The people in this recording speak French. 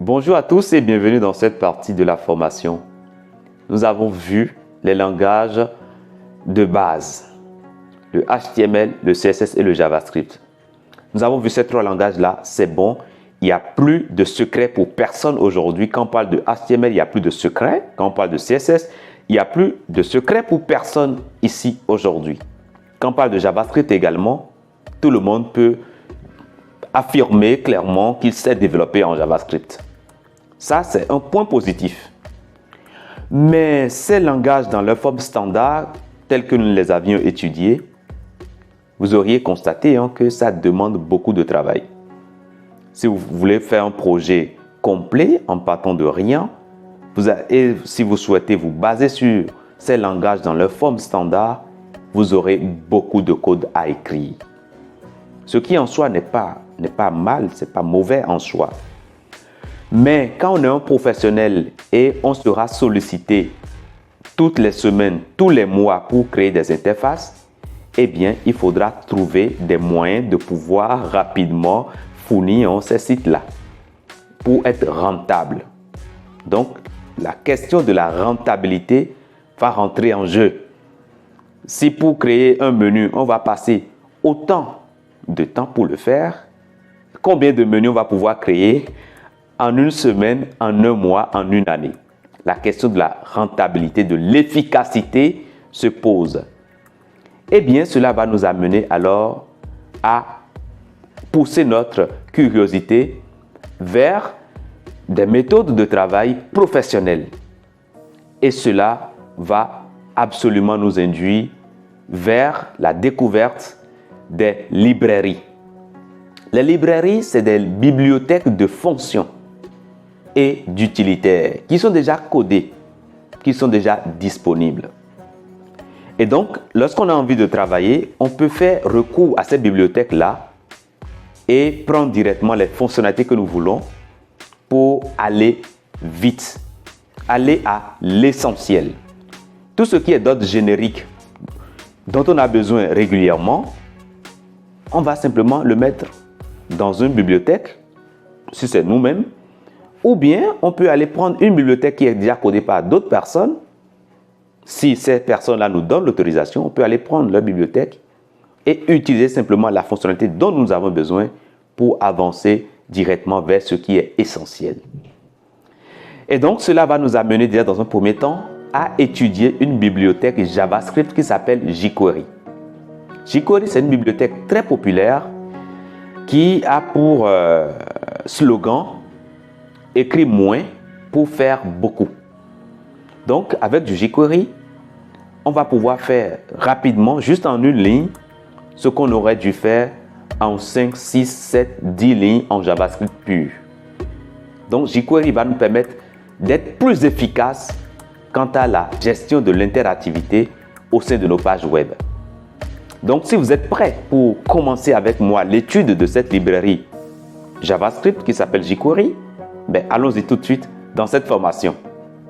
Bonjour à tous et bienvenue dans cette partie de la formation. Nous avons vu les langages de base, le HTML, le CSS et le JavaScript. Nous avons vu ces trois langages-là, c'est bon. Il n'y a plus de secret pour personne aujourd'hui. Quand on parle de HTML, il n'y a plus de secret. Quand on parle de CSS, il n'y a plus de secret pour personne ici aujourd'hui. Quand on parle de JavaScript également, tout le monde peut affirmer clairement qu'il sait développer en JavaScript. Ça, c'est un point positif. Mais ces langages dans leur forme standard, tels que nous les avions étudiés, vous auriez constaté que ça demande beaucoup de travail. Si vous voulez faire un projet complet en partant de rien, et si vous souhaitez vous baser sur ces langages dans leur forme standard, vous aurez beaucoup de code à écrire. Ce qui en soi n'est pas mal, ce n'est pas mauvais en soi. Mais quand on est un professionnel et on sera sollicité toutes les semaines, tous les mois pour créer des interfaces, eh bien, il faudra trouver des moyens de pouvoir rapidement fournir ces sites-là pour être rentable. Donc, la question de la rentabilité va rentrer en jeu. Si pour créer un menu, on va passer autant de temps pour le faire, combien de menus on va pouvoir créer en une semaine, en un mois, en une année? La question de la rentabilité, de l'efficacité se pose. Eh bien, cela va nous amener alors à pousser notre curiosité vers des méthodes de travail professionnelles. Et cela va absolument nous induire vers la découverte des librairies. Les librairies, c'est des bibliothèques de fonctions et d'utilitaires qui sont déjà codées, qui sont déjà disponibles. Et donc, lorsqu'on a envie de travailler, on peut faire recours à ces bibliothèques-là et prendre directement les fonctionnalités que nous voulons pour aller vite, aller à l'essentiel. Tout ce qui est d'ordre générique, dont on a besoin régulièrement, on va simplement le mettre dans une bibliothèque, si c'est nous-mêmes, ou bien on peut aller prendre une bibliothèque qui est déjà codée par d'autres personnes. Si ces personnes-là nous donnent l'autorisation, on peut aller prendre leur bibliothèque et utiliser simplement la fonctionnalité dont nous avons besoin pour avancer directement vers ce qui est essentiel. Et donc, cela va nous amener déjà dans un premier temps à étudier une bibliothèque JavaScript qui s'appelle jQuery. jQuery, c'est une bibliothèque très populaire qui a pour slogan « Écris moins pour faire beaucoup ». Donc, avec du jQuery, on va pouvoir faire rapidement, juste en une ligne, ce qu'on aurait dû faire en 5, 6, 7, 10 lignes en JavaScript pur. Donc, jQuery va nous permettre d'être plus efficace quant à la gestion de l'interactivité au sein de nos pages web. Donc, si vous êtes prêts pour commencer avec moi l'étude de cette librairie JavaScript qui s'appelle jQuery, allons-y tout de suite dans cette formation.